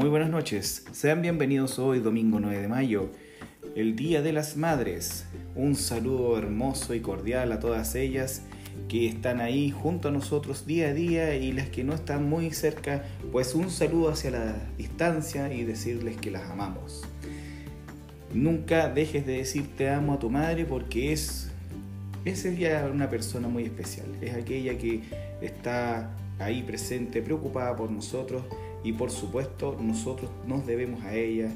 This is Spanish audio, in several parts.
Muy buenas noches, sean bienvenidos hoy domingo 9 de mayo, el Día de las Madres. Un saludo hermoso y cordial a todas ellas que están ahí junto a nosotros día a día, y las que no están muy cerca, pues un saludo hacia la distancia y decirles que las amamos. Nunca dejes de decir te amo a tu madre, porque es ella una persona muy especial, es aquella que está ahí presente, preocupada por nosotros, y por supuesto nosotros nos debemos a ella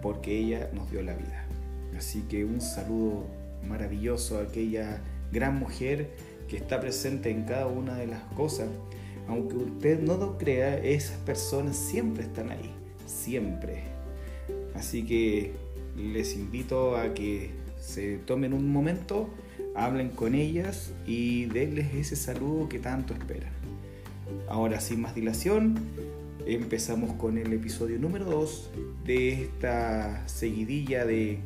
porque ella nos dio la vida. Así que un saludo maravilloso a aquella gran mujer que está presente en cada una de las cosas. Aunque usted no lo crea, esas personas siempre están ahí, siempre. Así que les invito a que se tomen un momento, hablen con ellas y denles ese saludo que tanto esperan. Ahora, sin más dilación, empezamos con el episodio número 2 de esta seguidilla de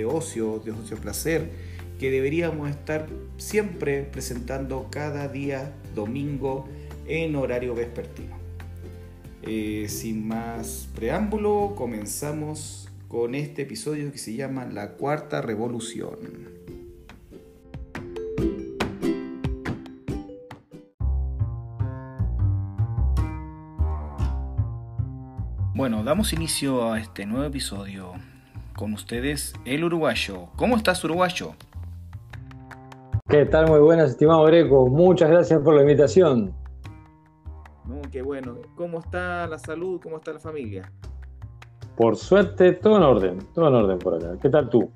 ocio placer, que deberíamos estar siempre presentando cada día domingo en horario vespertino. Sin más preámbulo, comenzamos con este episodio que se llama La Cuarta Revolución. Bueno, damos inicio a este nuevo episodio. Con ustedes, el uruguayo. ¿Cómo estás, uruguayo? ¿Qué tal? Muy buenas, estimado Greco. Muchas gracias por la invitación. Qué bueno. ¿Cómo está la salud? ¿Cómo está la familia? Por suerte, todo en orden por acá. ¿Qué tal tú?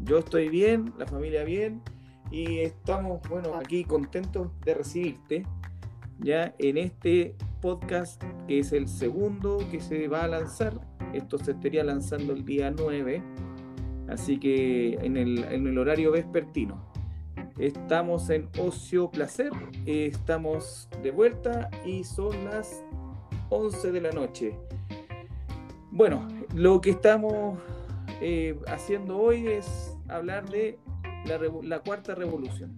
Yo estoy bien, la familia bien, y estamos, aquí contentos de recibirte ya en este podcast, que es el segundo que se va a lanzar. Esto se estaría lanzando el día 9, así que en el horario vespertino. Estamos en Ocio Placer, estamos de vuelta y son las 11 de la noche. Bueno, lo que estamos haciendo hoy es hablar de la Cuarta Revolución.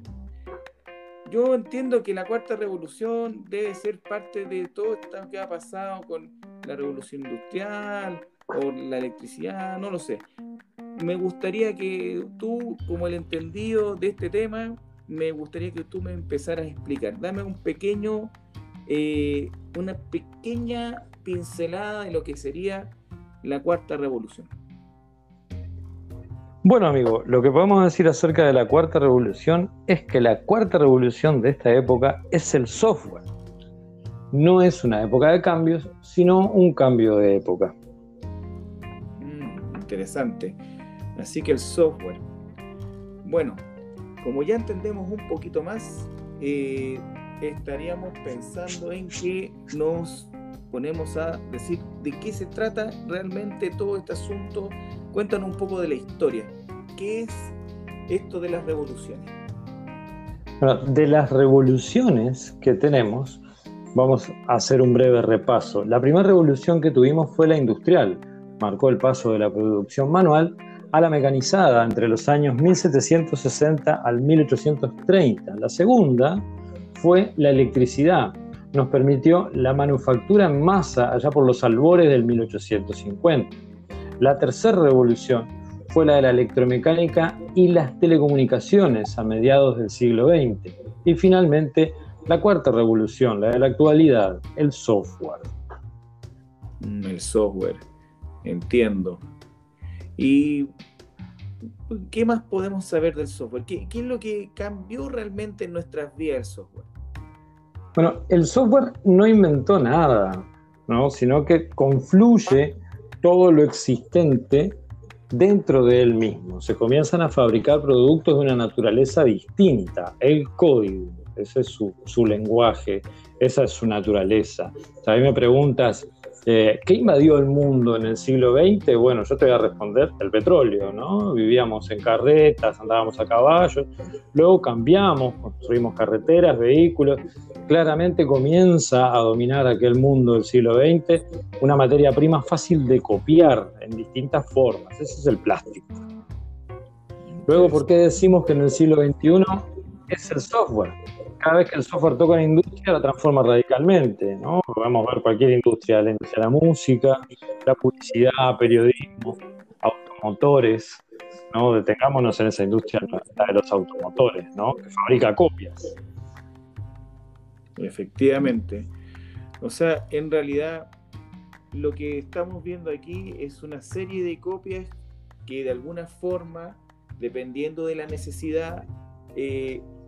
Yo entiendo que la Cuarta Revolución debe ser parte de todo esto que ha pasado con la Revolución Industrial o la electricidad, no lo sé. Me gustaría que tú, como el entendido de este tema, me gustaría que tú me empezaras a explicar. Dame una pequeña pincelada de lo que sería la Cuarta Revolución. Bueno, amigo, lo que podemos decir acerca de la Cuarta Revolución es que la Cuarta Revolución de esta época es el software. No es una época de cambios, sino un cambio de época. Interesante. Así que el software. Bueno, como ya entendemos un poquito más, estaríamos pensando en que nos ponemos a decir de qué se trata realmente todo este asunto. Cuéntanos un poco de la historia. ¿Qué es esto de las revoluciones? Bueno, de las revoluciones que tenemos, vamos a hacer un breve repaso. La primera revolución que tuvimos fue la industrial. Marcó el paso de la producción manual a la mecanizada entre los años 1760 al 1830. La segunda fue la electricidad. Nos permitió la manufactura en masa allá por los albores del 1850. La tercera revolución fue la de la electromecánica y las telecomunicaciones a mediados del siglo XX. Y finalmente, la cuarta revolución, la de la actualidad, el software. El software, entiendo. ¿Y qué más podemos saber del software? ¿Qué es lo que cambió realmente en nuestras vidas el software? Bueno, el software no inventó nada, ¿no? Sino que confluye todo lo existente dentro de él mismo. Se comienzan a fabricar productos de una naturaleza distinta. El código, ese es su lenguaje, esa es su naturaleza. A mí me preguntas, ¿qué invadió el mundo en el siglo XX? Bueno, yo te voy a responder, el petróleo, ¿no? Vivíamos en carretas, andábamos a caballo, luego cambiamos, construimos carreteras, vehículos. Claramente comienza a dominar aquel mundo del siglo XX una materia prima fácil de copiar en distintas formas. Ese es el plástico. Luego, ¿por qué decimos que en el siglo XXI es el software. Cada vez que el software toca una industria, la transforma radicalmente, ¿no? Podemos ver cualquier industria, la industria de la música, la publicidad, periodismo, automotores, ¿no? Detengámonos en esa industria, la de los automotores, ¿no? Que fabrica copias. Efectivamente. O sea, en realidad lo que estamos viendo aquí es una serie de copias que de alguna forma, dependiendo de la necesidad,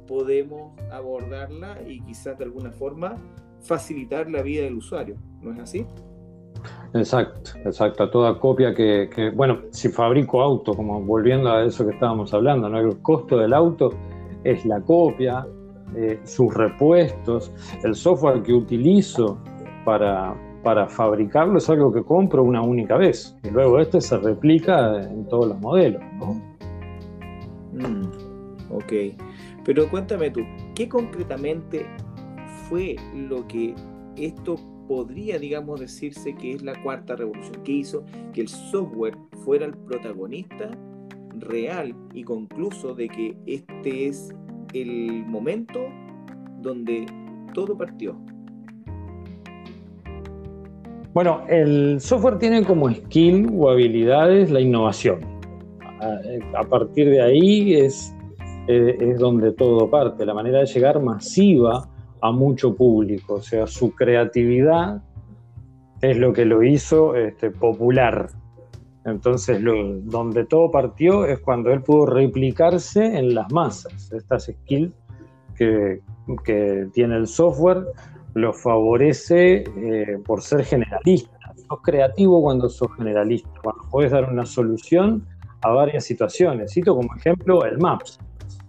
podemos abordarla y quizás de alguna forma facilitar la vida del usuario. ¿No es así? Exacto, exacto. Toda copia bueno, si fabrico auto, como volviendo a eso que estábamos hablando, ¿no? El costo del auto es la copia, sus repuestos, el software que utilizo para fabricarlo es algo que compro una única vez y luego este se replica en todos los modelos, ¿no? Ok, pero cuéntame tú, ¿qué concretamente fue lo que esto podría, digamos, decirse que es la cuarta revolución? ¿Qué hizo que el software fuera el protagonista real y concluso de que este es el momento donde todo partió? Bueno, el software tiene como skill o habilidades la innovación. A partir de ahí es donde todo parte, la manera de llegar masiva a mucho público, o sea, su creatividad es lo que lo hizo popular. Entonces, donde todo partió es cuando él pudo replicarse en las masas. Estas skills que tiene el software lo favorece por ser generalista. Sos creativo cuando sos generalista, cuando podés dar una solución a varias situaciones. Cito como ejemplo el Maps.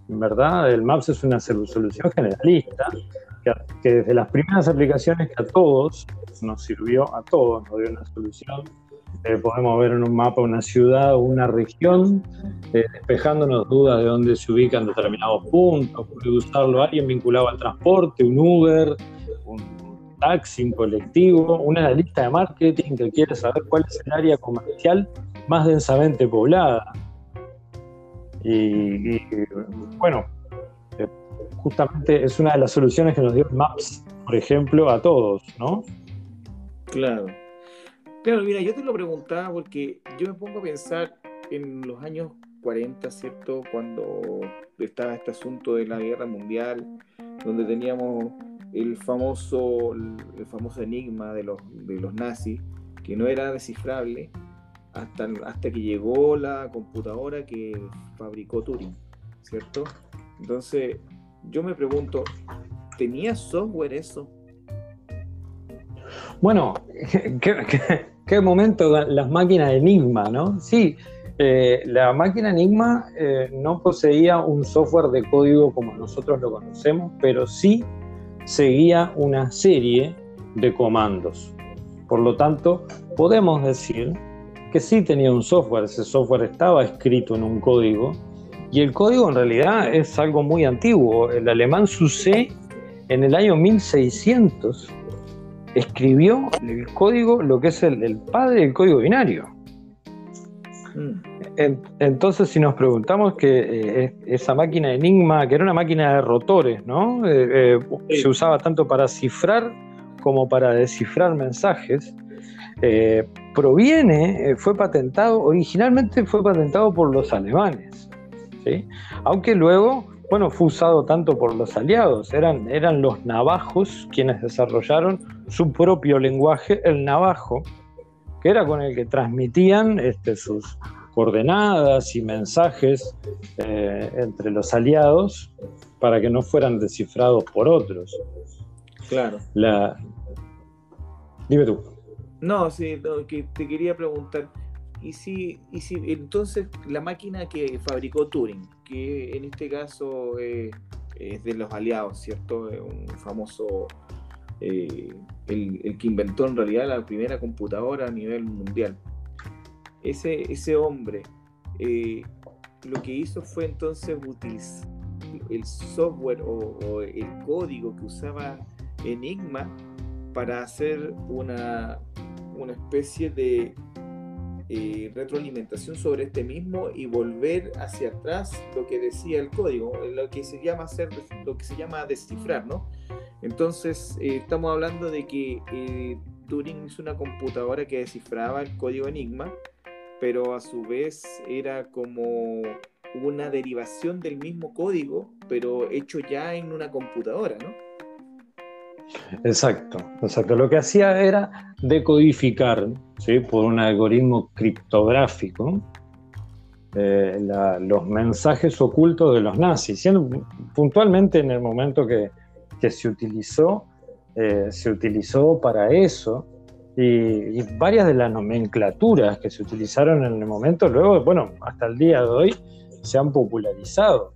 En verdad, el Maps es una solución generalista que desde las primeras aplicaciones que a todos nos sirvió, a todos nos dio una solución. Podemos ver en un mapa una ciudad o una región, despejándonos dudas de dónde se ubican determinados puntos. Puede usarlo alguien vinculado al transporte, un Uber, un taxi, un colectivo, un analista de marketing que quiere saber cuál es el área comercial más densamente poblada. Y bueno, justamente es una de las soluciones que nos dio Maps, por ejemplo, a todos, ¿no? Claro. Claro, mira, yo te lo preguntaba porque yo me pongo a pensar en los años 40, ¿cierto? Cuando estaba este asunto de la guerra mundial, donde teníamos el famoso enigma de los nazis, que no era descifrable hasta que llegó la computadora que fabricó Turing, ¿cierto? Entonces, yo me pregunto, ¿tenía software eso? Bueno, qué momento las máquinas Enigma, ¿no? Sí, la máquina Enigma no poseía un software de código como nosotros lo conocemos, pero sí seguía una serie de comandos. Por lo tanto, podemos decir que sí tenía un software, ese software estaba escrito en un código, y el código en realidad es algo muy antiguo. El alemán Sucé en el año 1600 escribió el código, lo que es el padre del código binario. Entonces, si nos preguntamos que esa máquina Enigma, que era una máquina de rotores, ¿no? Se usaba tanto para cifrar como para descifrar mensajes, originalmente fue patentado por los alemanes, ¿sí? Aunque luego, bueno, fue usado tanto por los aliados. Eran los navajos quienes desarrollaron su propio lenguaje, el navajo, que era con el que transmitían sus coordenadas y mensajes entre los aliados para que no fueran descifrados por otros. Claro. Dime tú. No, sí, no, que te quería preguntar, ¿y si entonces la máquina que fabricó Turing, que en este caso es de los aliados, ¿cierto? Un famoso, el que inventó en realidad la primera computadora a nivel mundial. Ese hombre lo que hizo fue entonces utilizar el software o el código que usaba Enigma para hacer una especie de retroalimentación sobre este mismo y volver hacia atrás lo que decía el código, lo que se llama descifrar, ¿no? Entonces estamos hablando de que Turing hizo una computadora que descifraba el código Enigma, pero a su vez era como una derivación del mismo código, pero hecho ya en una computadora, ¿no? Exacto. Lo que hacía era decodificar, ¿sí?, por un algoritmo criptográfico los mensajes ocultos de los nazis, siendo puntualmente en el momento que se utilizó para eso, y varias de las nomenclaturas que se utilizaron en el momento, luego, bueno, hasta el día de hoy se han popularizado.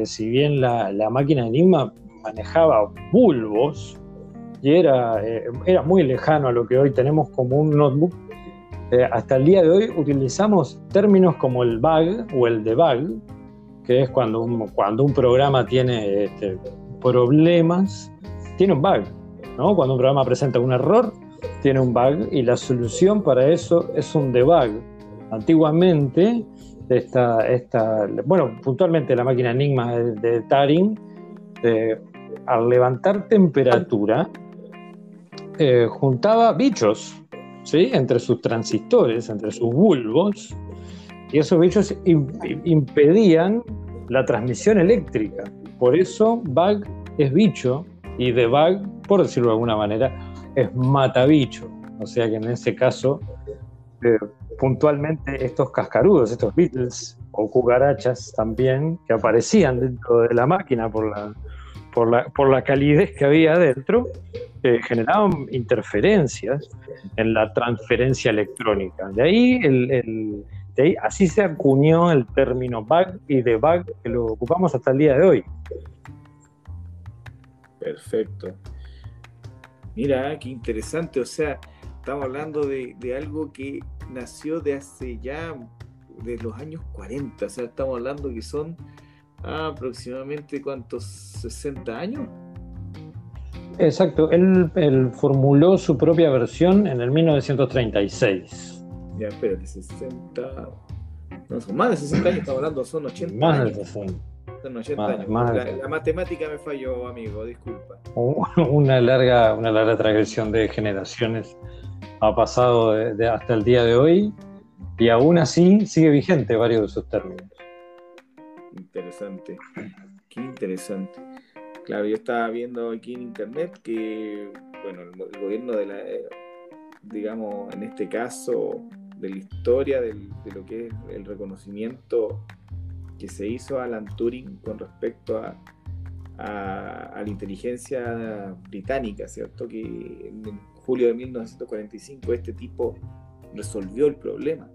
Si bien la máquina Enigma manejaba bulbos y era muy lejano a lo que hoy tenemos como un notebook, hasta el día de hoy utilizamos términos como el bug o el debug, que es cuando un programa tiene problemas, tiene un bug, ¿no? Cuando un programa presenta un error, tiene un bug, y la solución para eso es un debug. Antiguamente, puntualmente la máquina Enigma de Turing, al levantar temperatura, juntaba bichos, ¿sí?, entre sus transistores, entre sus bulbos, y esos bichos impedían la transmisión eléctrica. Por eso bug es bicho y debug, por decirlo de alguna manera, es matabicho. O sea que en ese caso, puntualmente estos cascarudos, estos beetles o cucarachas también, que aparecían dentro de la máquina por la calidez que había adentro, generaban interferencias en la transferencia electrónica. De ahí así se acuñó el término bug y debug, que lo ocupamos hasta el día de hoy. Perfecto. Mira, qué interesante. O sea, estamos hablando de algo que nació de los años 40. O sea, estamos hablando que son aproximadamente, ¿cuántos? ¿60 años? Exacto. Él formuló su propia versión en el 1936. Ya, espérate, 60... No, son más de 60 años, estamos hablando, son 80 más años. De 60. Son 80 años. La matemática me falló, amigo, disculpa. Una larga transgresión de generaciones ha pasado hasta el día de hoy, y aún así sigue vigente varios de sus términos. Interesante, qué interesante. Claro, yo estaba viendo aquí en internet que, bueno, el gobierno digamos, en este caso, de la historia de lo que es el reconocimiento que se hizo a Alan Turing con respecto a la inteligencia británica, ¿cierto? Que en julio de 1945 este tipo resolvió el problema.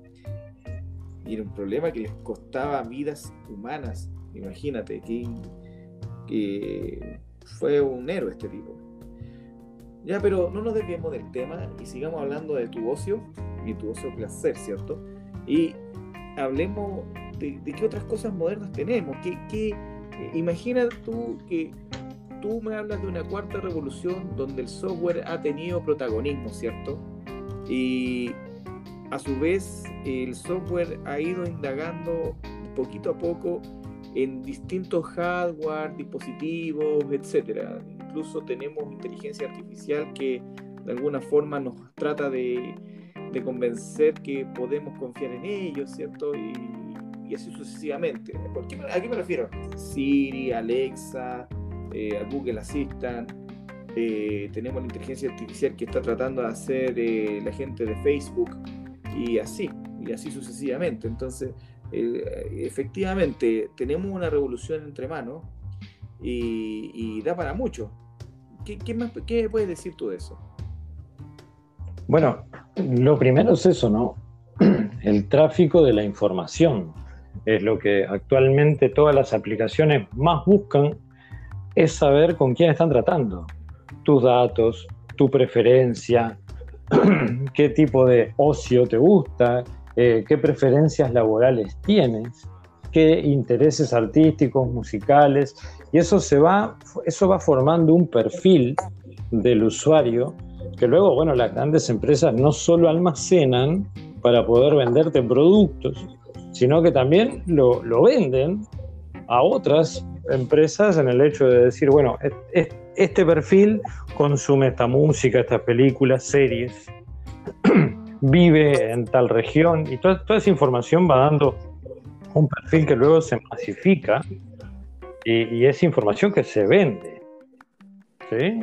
Y era un problema que les costaba vidas humanas. Imagínate, que fue un héroe este tipo. Ya, pero no nos desviemos del tema y sigamos hablando de tu ocio y tu ocio placer, ¿cierto? Y hablemos de qué otras cosas modernas tenemos. Imagina tú que tú me hablas de una cuarta revolución donde el software ha tenido protagonismo, ¿cierto? Y a su vez el software ha ido indagando poquito a poco en distintos hardware, dispositivos, etcétera. Incluso tenemos inteligencia artificial que de alguna forma nos trata de convencer que podemos confiar en ellos, ¿cierto? Y así sucesivamente. ¿A qué me refiero? Siri, Alexa, a Google Assistant. Tenemos la inteligencia artificial que está tratando de hacer la gente de Facebook, y así sucesivamente. Entonces, efectivamente, tenemos una revolución entre manos y da para mucho. ¿Qué puedes decir tú de eso? Bueno, lo primero es eso, ¿no? El tráfico de la información es lo que actualmente todas las aplicaciones más buscan, es saber con quién están tratando. Tus datos, tu preferencia, qué tipo de ocio te gusta, qué preferencias laborales tienes, qué intereses artísticos, musicales, y eso va formando un perfil del usuario que luego, bueno, las grandes empresas no solo almacenan para poder venderte productos, sino que también lo venden a otras empresas en el hecho de decir, bueno, este perfil consume esta música, estas películas, series, vive en tal región, y toda esa información va dando un perfil que luego se masifica y es información que se vende, ¿sí?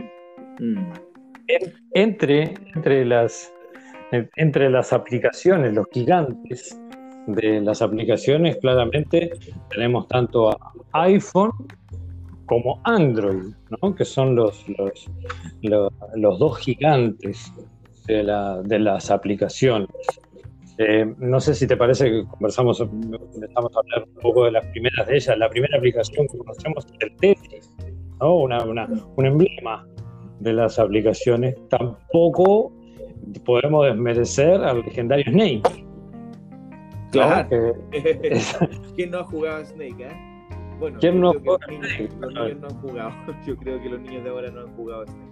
Entre las aplicaciones, los gigantes de las aplicaciones, claramente tenemos tanto a iPhone como Android, ¿no? Que son los dos gigantes de las aplicaciones. No sé si te parece que empezamos a hablar un poco de las primeras de ellas. La primera aplicación que conocemos es el Tetris, ¿no? Un emblema de las aplicaciones. Tampoco podemos desmerecer al legendario Snake. Claro. ¿Quién no ha jugado a Snake, Bueno, ¿quién no ha jugado a Snake? Los niños no han jugado. Yo creo que los niños de ahora no han jugado a Snake.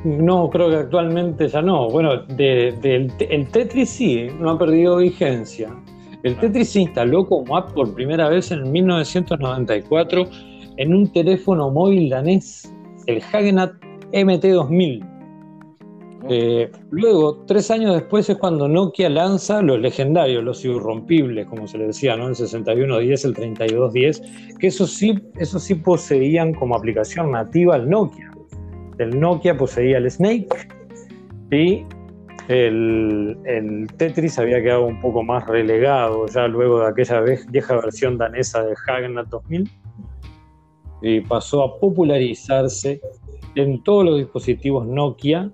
No, creo que actualmente ya no. Bueno, el Tetris sí, no ha perdido vigencia. El Tetris se instaló como app por primera vez en 1994 en un teléfono móvil danés, el Hagenat MT2000. Luego, 3 años después, es cuando Nokia lanza los legendarios, los irrompibles, como se le decía, ¿no? El 6110, el 3210, que eso sí poseían como aplicación nativa el Nokia. El Nokia poseía el Snake y el Tetris había quedado un poco más relegado ya luego de aquella vieja versión danesa del Hagenat 2000 y pasó a popularizarse en todos los dispositivos Nokia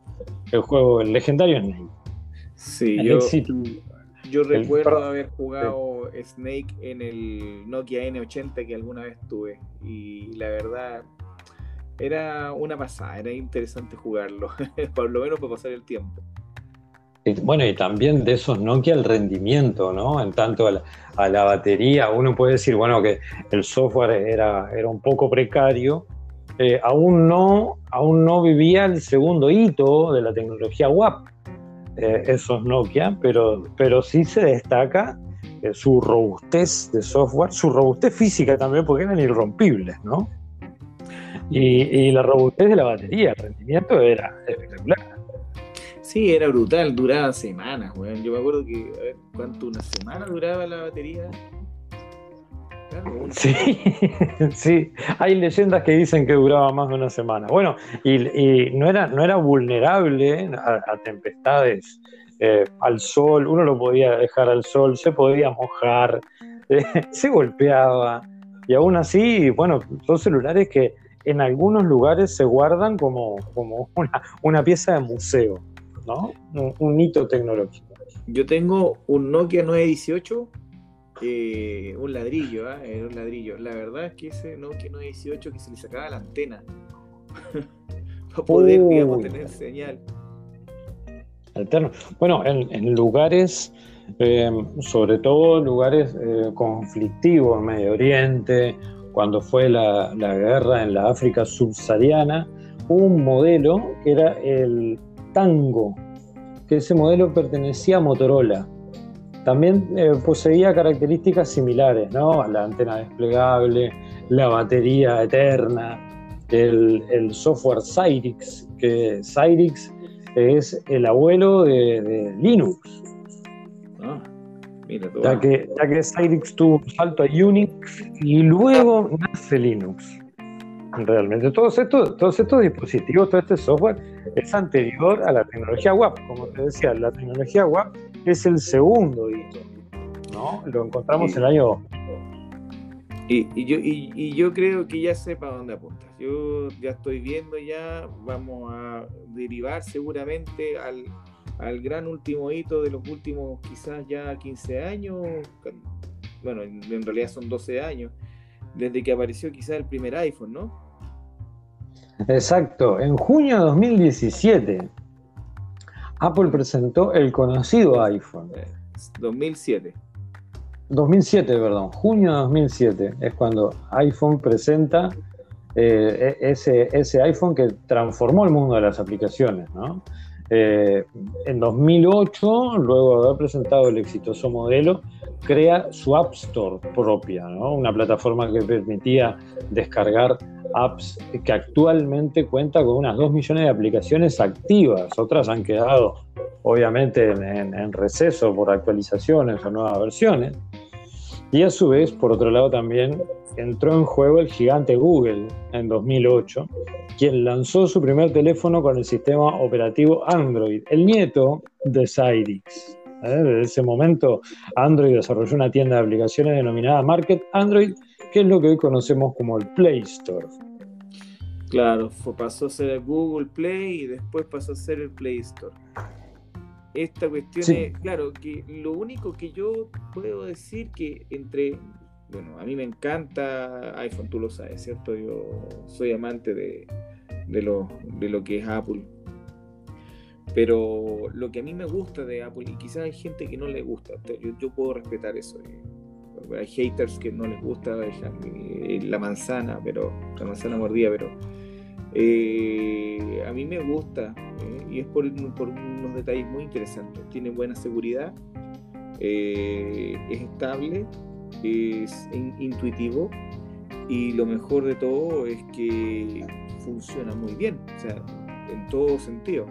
el legendario Snake. Sí, yo recuerdo haber jugado Snake en el Nokia N80 que alguna vez tuve, y la verdad era una pasada, era interesante jugarlo, por lo menos para pasar el tiempo. Bueno, y también de esos Nokia el rendimiento, ¿no? En tanto a la batería, uno puede decir, bueno, que el software era un poco precario. Aún no vivía el segundo hito de la tecnología WAP, esos Nokia, pero sí se destaca su robustez de software, su robustez física también, porque eran irrompibles, ¿no? Y la robustez de la batería, el rendimiento era espectacular. Sí, era brutal, duraba semanas, weón. Yo me acuerdo que, a ver, ¿una semana duraba la batería? Claro, sí, hay leyendas que dicen que duraba más de una semana. Bueno, y no era vulnerable a tempestades, al sol, uno lo podía dejar al sol, se podía mojar, se golpeaba, y aún así, bueno, son celulares que en algunos lugares se guardan como una pieza de museo, ¿no? Un hito tecnológico. Yo tengo un Nokia 918. Un ladrillo, era un ladrillo. La verdad es que ese Nokia 918 que se le sacaba la antena para poder, digamos, tener señal. Alterno. Bueno, en lugares, sobre todo lugares conflictivos, en Medio Oriente, cuando fue la guerra en la África subsahariana, hubo un modelo que era el Tango, que ese modelo pertenecía a Motorola. También poseía características similares, ¿no? La antena desplegable, la batería eterna, el software Cyrix, que Cyrix es el abuelo de Linux. Mira, ya que Cyrix tuvo un salto a Unix y luego nace Linux. Realmente todos estos dispositivos, todo este software es anterior a la tecnología WAP. Como te decía, la tecnología WAP es el segundo hito, ¿no? Lo encontramos en el año. Y yo creo que ya sé para dónde apuntas. Yo ya estoy viendo, vamos a derivar seguramente al gran último hito de los últimos quizás ya 15 años. Bueno, en realidad son 12 años, desde que apareció quizás el primer iPhone, ¿no? Exacto, en junio de 2017 Apple presentó el conocido iPhone. 2007, junio de 2007 es cuando iPhone presenta ese iPhone que transformó el mundo de las aplicaciones, ¿no? En 2008, luego de haber presentado el exitoso modelo, crea su App Store propia, ¿no? Una plataforma que permitía descargar apps, que actualmente cuenta con unas 2 millones de aplicaciones activas. Otras han quedado, obviamente, en receso por actualizaciones o nuevas versiones. Y a su vez, por otro lado, también entró en juego el gigante Google en 2008, quien lanzó su primer teléfono con el sistema operativo Android, el nieto de Cyrix. Desde ese momento, Android desarrolló una tienda de aplicaciones denominada Market Android, que es lo que hoy conocemos como el Play Store. Claro, pasó a ser el Google Play y después pasó a ser el Play Store. Esta cuestión Sí. es, claro, que lo único que yo puedo decir que bueno, a mí me encanta iPhone, tú lo sabes, ¿cierto? Yo soy amante de lo que es Apple. Pero lo que a mí me gusta de Apple, y quizás hay gente que no le gusta, yo puedo respetar eso. Hay haters que no les gusta la manzana mordida, pero a mí me gusta, y es por unos detalles muy interesantes. Tiene buena seguridad, es estable, es intuitivo, y lo mejor de todo es que funciona muy bien, o sea, en todo sentido.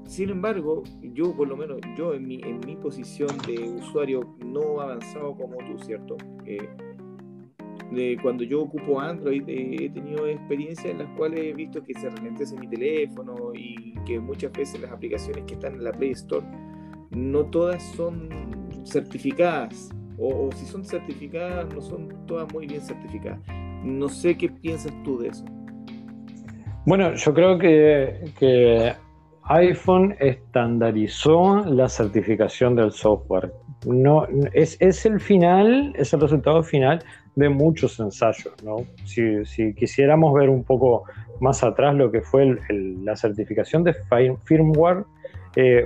Sin embargo, yo por lo menos, en mi posición de usuario no avanzado como tú, ¿cierto? Cuando yo ocupo Android, he tenido experiencias en las cuales he visto que se ralentiza mi teléfono y que muchas veces las aplicaciones que están en la Play Store no todas son certificadas, o si son certificadas no son todas muy bien certificadas. No sé qué piensas tú de eso. Bueno, yo creo que iPhone estandarizó la certificación del software. No, es el final, es el resultado final de muchos ensayos, ¿no? Si quisiéramos ver un poco más atrás lo que fue la certificación de firmware,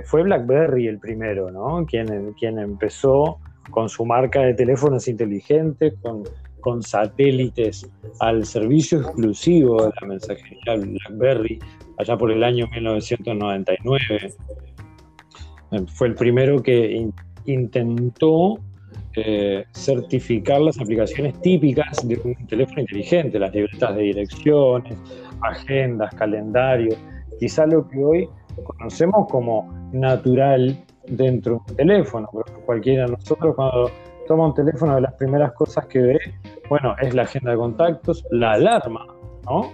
fue BlackBerry el primero, ¿no? Quien empezó con su marca de teléfonos inteligentes, con satélites al servicio exclusivo de la mensajería BlackBerry, allá por el año 1999. Fue el primero que intentó certificar las aplicaciones típicas de un teléfono inteligente, las libretas de direcciones, agendas, calendarios, quizá lo que hoy conocemos como natural dentro de un teléfono. Creo que cualquiera de nosotros, cuando toma un teléfono, de las primeras cosas que ve, bueno, es la agenda de contactos, la alarma, ¿no?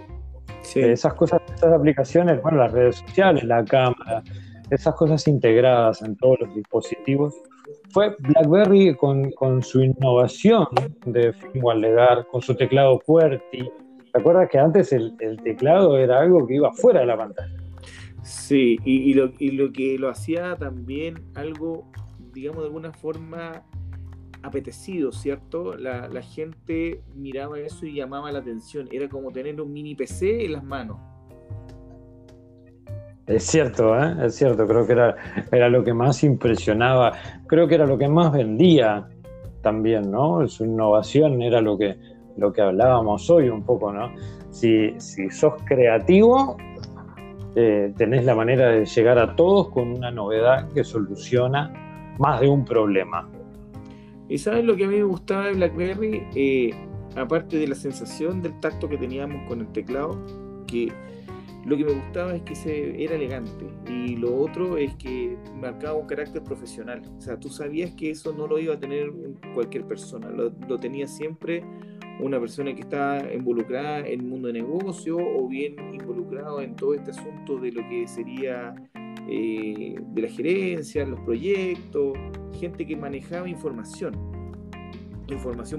Sí. Esas cosas, esas aplicaciones, bueno, las redes sociales, la cámara, esas cosas integradas en todos los dispositivos. Fue BlackBerry con su innovación de firmware legal, con su teclado QWERTY. ¿Te acuerdas que antes el teclado era algo que iba fuera de la pantalla? Sí, y lo que lo hacía también algo, digamos, de alguna forma apetecido, ¿cierto? La gente miraba eso y llamaba la atención. Era como tener un mini PC en las manos. Es cierto, ¿eh? Es cierto, creo que era lo que más impresionaba, creo que era lo que más vendía también, ¿no? Su innovación era lo que hablábamos hoy un poco, ¿no? Si sos creativo, tenés la manera de llegar a todos con una novedad que soluciona más de un problema. ¿Y sabes lo que a mí me gustaba de BlackBerry? Aparte de la sensación del tacto que teníamos con el teclado, que lo que me gustaba es que era elegante, y lo otro es que marcaba un carácter profesional. O sea, tú sabías que eso no lo iba a tener cualquier persona, lo tenía siempre una persona que está involucrada en el mundo de negocio, o bien involucrado en todo este asunto de lo que sería de la gerencia, los proyectos, gente que manejaba información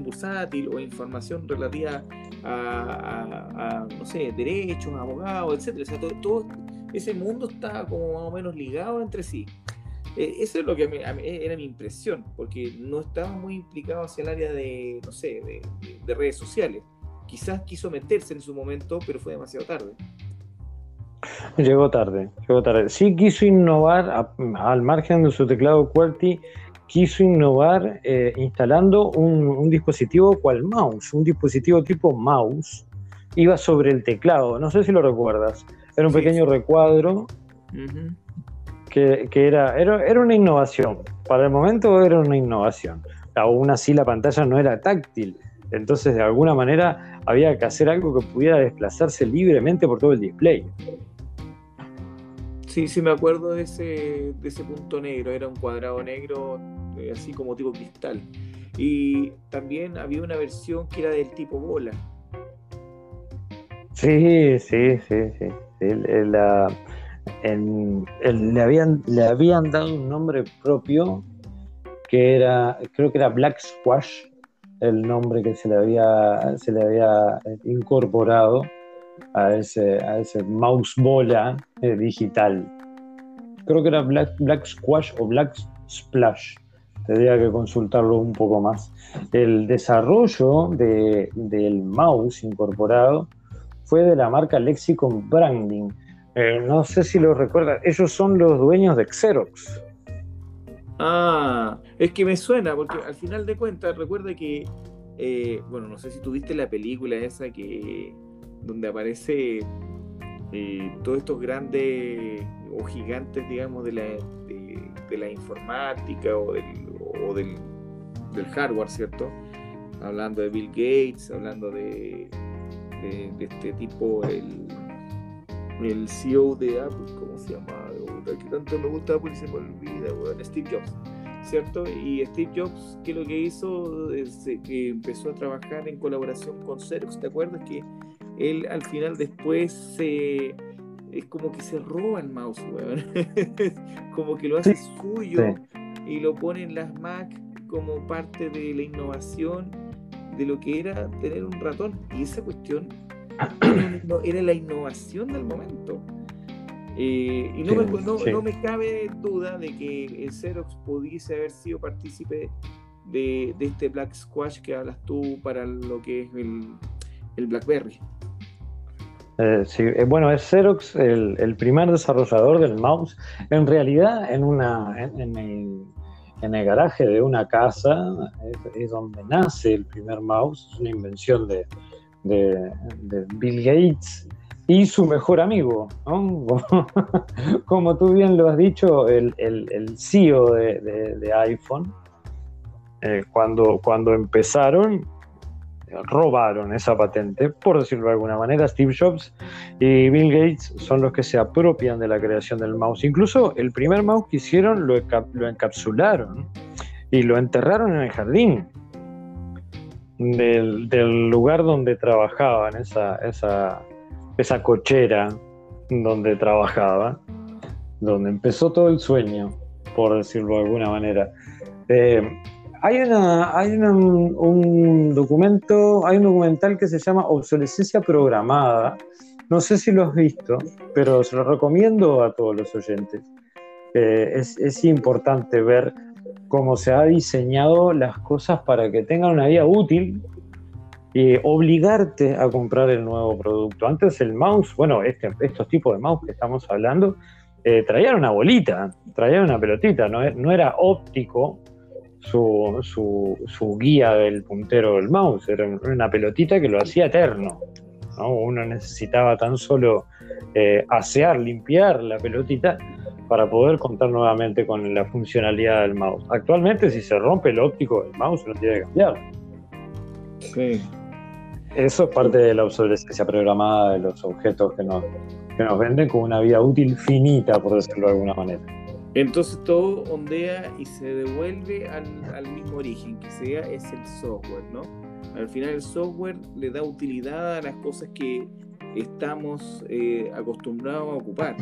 bursátil o información relativa a no sé, derechos, abogados, etcétera. O sea, todo ese mundo estaba como más o menos ligado entre sí. Eso es lo que a mí era mi impresión, porque no estaba muy implicado hacia el área de, no sé, de redes sociales. Quizás quiso meterse en su momento, pero fue demasiado tarde. Llegó tarde. Sí quiso innovar, al margen de su teclado QWERTY, quiso innovar instalando un dispositivo cual mouse, un dispositivo tipo mouse, iba sobre el teclado, no sé si lo recuerdas, era un pequeño recuadro Ujú. que era una innovación. Para el momento era una innovación. Aún así la pantalla no era táctil, entonces de alguna manera había que hacer algo que pudiera desplazarse libremente por todo el display. Sí, sí me acuerdo de ese punto negro, era un cuadrado negro así como tipo cristal. Y también había una versión que era del tipo bola. Sí, sí, sí, sí. Sí, le habían dado un nombre propio que era, creo que era Black Squash, el nombre que se le había incorporado a ese mouse bola digital. Creo que era Black Squash o Black Splash. Tendría que consultarlo un poco más. El desarrollo del mouse incorporado fue de la marca Lexicon Branding. No sé si lo recuerdan. Ellos son los dueños de Xerox. Ah, es que me suena, porque al final de cuentas, recuerda que, bueno, no sé si tuviste la película esa que, donde aparece todos estos grandes o gigantes, digamos, de la informática o del hardware, ¿cierto? Hablando de Bill Gates, hablando de este tipo, el CEO de Apple, ¿cómo se llama? Que tanto me gusta Apple y se me olvida, bueno, Steve Jobs, ¿cierto? Y Steve Jobs, que lo que hizo es que empezó a trabajar en colaboración con Xerox, ¿te acuerdas? Que él al final después es como que se roba el mouse, weón. Como que lo Sí, hace sí. suyo y lo pone en las Mac como parte de la innovación de lo que era tener un ratón. Y esa cuestión era la innovación del momento. Y Sí, sí. no me cabe duda de que el Xerox pudiese haber sido partícipe de este Black Squash que hablas tú para lo que es el BlackBerry. Sí, bueno, es Xerox el primer desarrollador del mouse. En realidad, en el garaje de una casa es donde nace el primer mouse. Es una invención de Bill Gates y su mejor amigo, ¿no? Como tú bien lo has dicho, el CEO de iPhone, cuando empezaron robaron esa patente, por decirlo de alguna manera. Steve Jobs y Bill Gates son los que se apropian de la creación del mouse. Incluso el primer mouse que hicieron lo encapsularon y lo enterraron en el jardín del lugar donde trabajaban, esa cochera donde trabajaba, donde empezó todo el sueño, por decirlo de alguna manera. Eh, un documental que se llama Obsolescencia Programada. No sé si lo has visto, pero se lo recomiendo a todos los oyentes. Es importante ver cómo se ha diseñado las cosas para que tengan una vida útil y obligarte a comprar el nuevo producto. Antes el mouse, bueno, estos tipos de mouse que estamos hablando, traían una bolita, traían una pelotita, no era óptico su guía del puntero del mouse, era una pelotita que lo hacía eterno, ¿no? Uno necesitaba tan solo asear, limpiar la pelotita para poder contar nuevamente con la funcionalidad del mouse. Actualmente, si se rompe el óptico del mouse, uno tiene que cambiar. Sí. Eso es parte de la obsolescencia programada de los objetos que nos venden con una vida útil finita, por decirlo de alguna manera. Entonces todo ondea y se devuelve al mismo origen, que es el software, ¿no? Al final el software le da utilidad a las cosas que estamos acostumbrados a ocupar.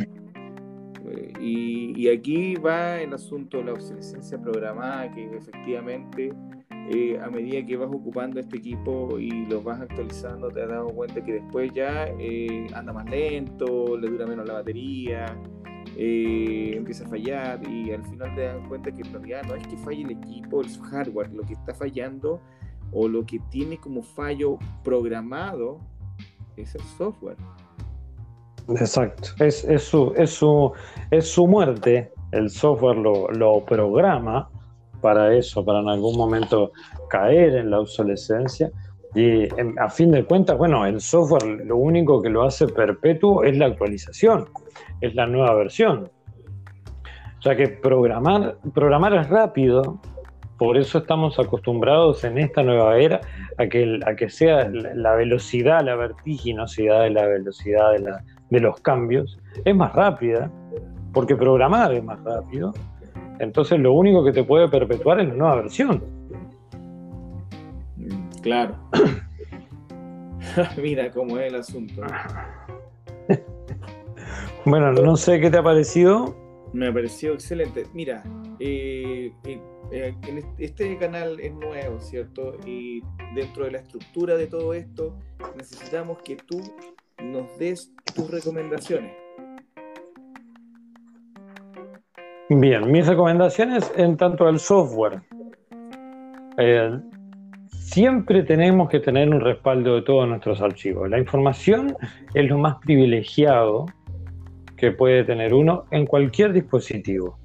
Y aquí va el asunto de la obsolescencia programada, que efectivamente a medida que vas ocupando este equipo y lo vas actualizando, te has dado cuenta que después ya anda más lento, le dura menos la batería, empieza a fallar y al final te das cuenta que en realidad no es que falle el equipo, el hardware, lo que está fallando o lo que tiene como fallo programado es el software. Exacto, es su muerte. El software lo programa para eso, para en algún momento caer en la obsolescencia. Y a fin de cuentas, bueno, el software lo único que lo hace perpetuo es la actualización, es la nueva versión. O sea que programar es rápido, por eso estamos acostumbrados en esta nueva era a que sea la velocidad, la vertiginosidad de la velocidad de los cambios es más rápida, porque programar es más rápido. Entonces lo único que te puede perpetuar es la nueva versión. Claro. Mira cómo es el asunto. Bueno, no sé qué te ha parecido. Me ha parecido excelente. Mira, este canal es nuevo, ¿cierto? Y dentro de la estructura de todo esto, necesitamos que tú nos des tus recomendaciones. Bien, mis recomendaciones en tanto al software. Siempre tenemos que tener un respaldo de todos nuestros archivos. La información es lo más privilegiado que puede tener uno en cualquier dispositivo.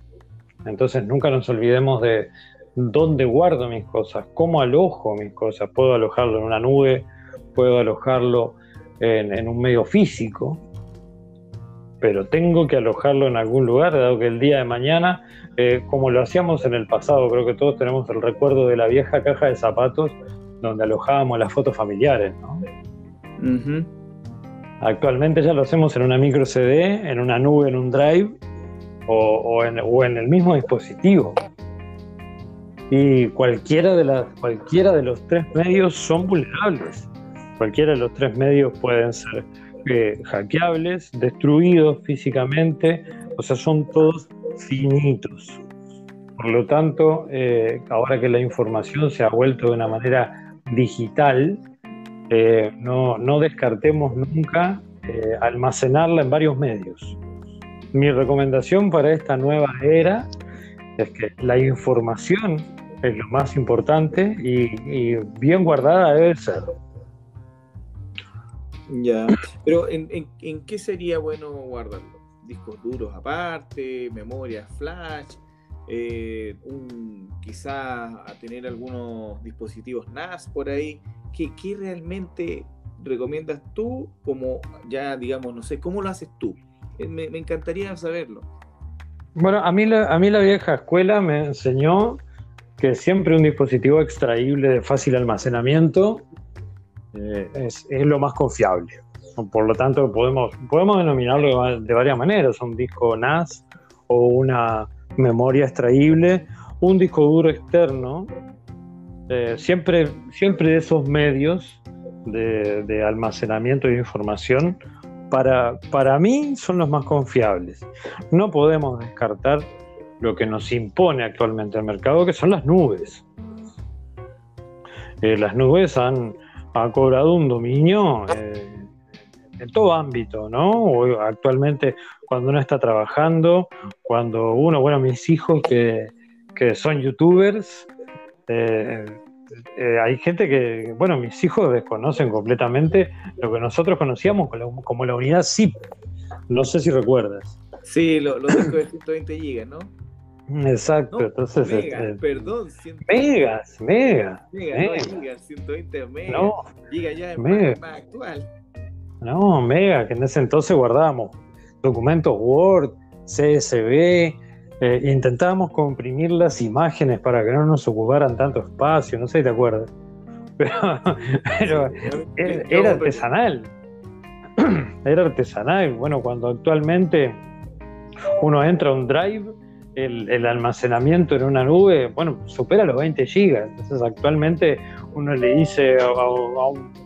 Entonces nunca nos olvidemos de dónde guardo mis cosas, cómo alojo mis cosas. Puedo alojarlo en una nube, puedo alojarlo en un medio físico, pero tengo que alojarlo en algún lugar, dado que el día de mañana, como lo hacíamos en el pasado, creo que todos tenemos el recuerdo de la vieja caja de zapatos donde alojábamos las fotos familiares, ¿no? Uh-huh. Actualmente ya lo hacemos en una micro CD, en una nube, en un drive o en el mismo dispositivo. Y cualquiera de los tres medios son vulnerables. Cualquiera de los tres medios pueden ser hackeables, destruidos físicamente, o sea, son todos finitos. Por lo tanto, ahora que la información se ha vuelto de una manera digital, no descartemos nunca almacenarla en varios medios. Mi recomendación para esta nueva era es que la información es lo más importante y bien guardada debe ser. Ya, pero ¿en qué sería bueno guardarlo? ¿Discos duros aparte, memoria flash, quizás a tener algunos dispositivos NAS por ahí? ¿Qué realmente recomiendas tú? Como ya, digamos, no sé, ¿cómo lo haces tú? Me encantaría saberlo. Bueno, a mí la vieja escuela me enseñó que siempre un dispositivo extraíble de fácil almacenamiento es lo más confiable. Por lo tanto, podemos denominarlo de varias maneras: un disco NAS o una memoria extraíble, un disco duro externo, siempre de esos medios de almacenamiento de información, para mí son los más confiables. No podemos descartar lo que nos impone actualmente el mercado, que son las nubes. Las nubes han cobrado un dominio en todo ámbito, ¿no? Actualmente, cuando uno está trabajando, mis hijos que son youtubers, hay gente que, mis hijos desconocen completamente lo que nosotros conocíamos como la unidad zip. No sé si recuerdas. Sí, los discos de 120 GB, ¿no? Exacto, No, entonces... megas, perdón. Megas. No gigas, 120 megas. No, Giga ya es más actual. No, mega, que en ese entonces guardábamos documentos Word, CSV, intentábamos comprimir las imágenes para que no nos ocuparan tanto espacio, no sé si te acuerdas. Pero era artesanal. Era artesanal. Bueno, cuando actualmente uno entra a un drive, el almacenamiento en una nube, supera los 20 gigas. Entonces actualmente uno le dice,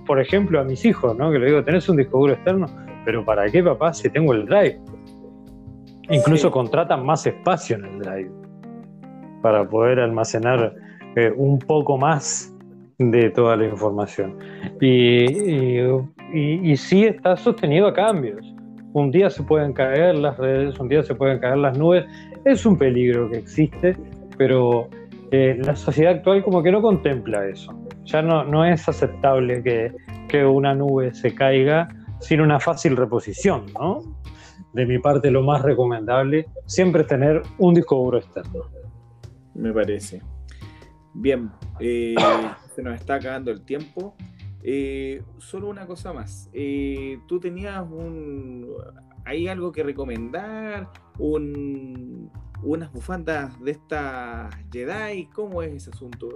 por ejemplo, a mis hijos, ¿no? Que le digo, ¿tenés un disco duro externo? ¿Pero para qué, papá, si tengo el drive? Incluso contratan más espacio en el drive para poder almacenar un poco más de toda la información. Y sí está sostenido a cambios. Un día se pueden caer las redes, un día se pueden caer las nubes. Es un peligro que existe, pero la sociedad actual como que no contempla eso. Ya no es aceptable que una nube se caiga sin una fácil reposición, ¿no? De mi parte, lo más recomendable siempre es tener un disco duro externo. Me parece. Bien, se nos está acabando el tiempo. Solo una cosa más. ¿Tú tenías hay algo que recomendar? Unas bufandas de estas Jedi. ¿Cómo es ese asunto?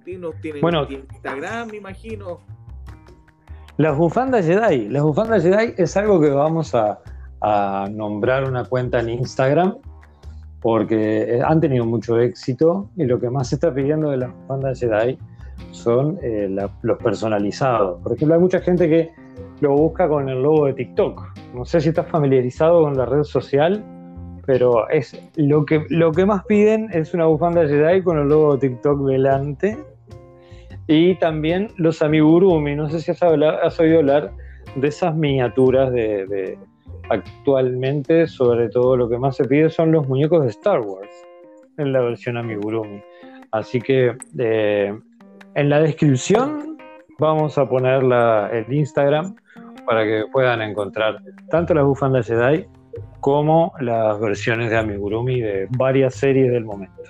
Dinos, ¿tienen Bueno, Instagram, me imagino? las bufandas Jedi es algo que vamos a nombrar una cuenta en Instagram porque han tenido mucho éxito y lo que más se está pidiendo de las bufandas Jedi son los personalizados. Por ejemplo, hay mucha gente que lo busca con el logo de TikTok. No sé si estás familiarizado con la red social, pero es lo que más piden es una bufanda Jedi con el logo de TikTok delante. Y también los amigurumi. No sé si has oído hablar de esas miniaturas actualmente. Sobre todo lo que más se pide son los muñecos de Star Wars en la versión amigurumi. Así que en la descripción vamos a poner el Instagram para que puedan encontrar tanto las bufandas Jedi como las versiones de amigurumi de varias series del momento.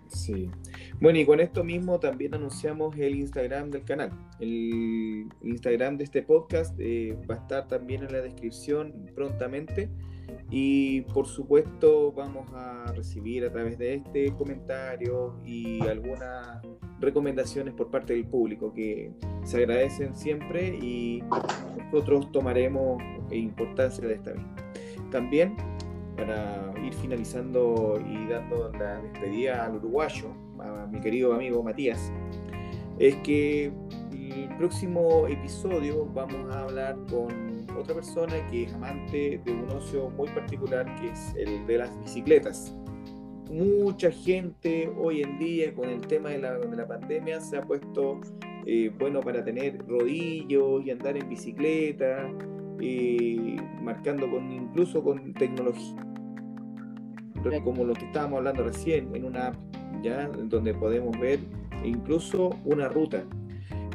Sí. Bueno, y con esto mismo también anunciamos el Instagram del canal. El Instagram de este podcast va a estar también en la descripción prontamente. Y por supuesto vamos a recibir a través de este comentario y algunas recomendaciones por parte del público que se agradecen siempre y nosotros tomaremos importancia de esta misma. También, para ir finalizando y dando la despedida al uruguayo, a mi querido amigo Matías, es que el próximo episodio vamos a hablar con otra persona que es amante de un ocio muy particular, que es el de las bicicletas. Mucha gente hoy en día con el tema de la pandemia se ha puesto bueno para tener rodillos y andar en bicicleta, marcando incluso con tecnología como lo que estábamos hablando recién, en una app ya donde podemos ver incluso una ruta.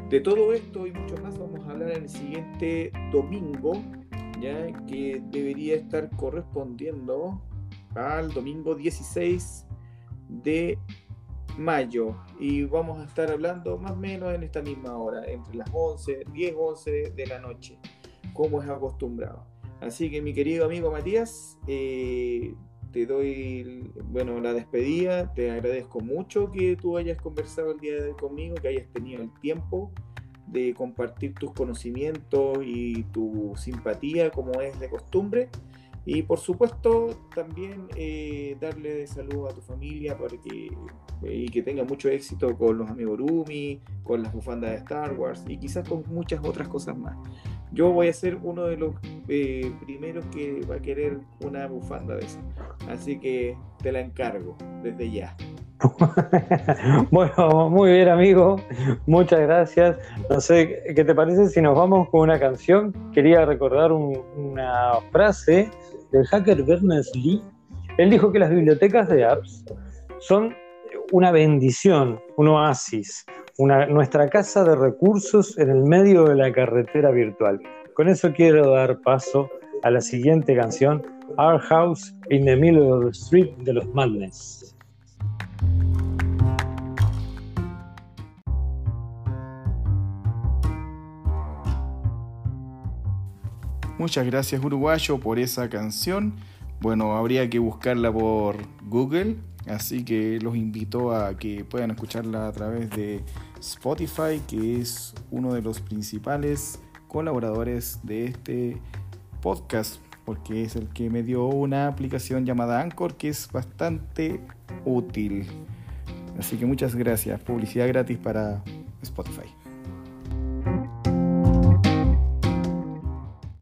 De todo esto y mucho más vamos a hablar en el siguiente domingo, ya que debería estar correspondiendo al domingo 16 de mayo, y vamos a estar hablando más o menos en esta misma hora, entre las 10-11 de la noche, como es acostumbrado. Así que mi querido amigo Matías, te doy la despedida. Te agradezco mucho que tú hayas conversado el día de hoy conmigo, que hayas tenido el tiempo de compartir tus conocimientos y tu simpatía como es de costumbre, y por supuesto también darle salud a tu familia y que tenga mucho éxito con los amigurumi, con las bufandas de Star Wars y quizás con muchas otras cosas más. Yo voy a ser uno de los primeros que va a querer una bufanda de esa, así que te la encargo desde ya. Bueno, muy bien, amigo, muchas gracias. No sé, ¿qué te parece si nos vamos con una canción? Quería recordar una frase del hacker Berners-Lee. Él dijo que las bibliotecas de apps son una bendición, un oasis, nuestra casa de recursos en el medio de la carretera virtual. Con eso quiero dar paso a la siguiente canción, Our House in the Middle of the Street, de los Madness. Muchas gracias, uruguayo, por esa canción. Bueno, habría que buscarla por Google, así que los invito a que puedan escucharla a través de Spotify, que es uno de los principales colaboradores de este podcast, porque es el que me dio una aplicación llamada Anchor, que es bastante útil. Así que muchas gracias. Publicidad gratis para Spotify.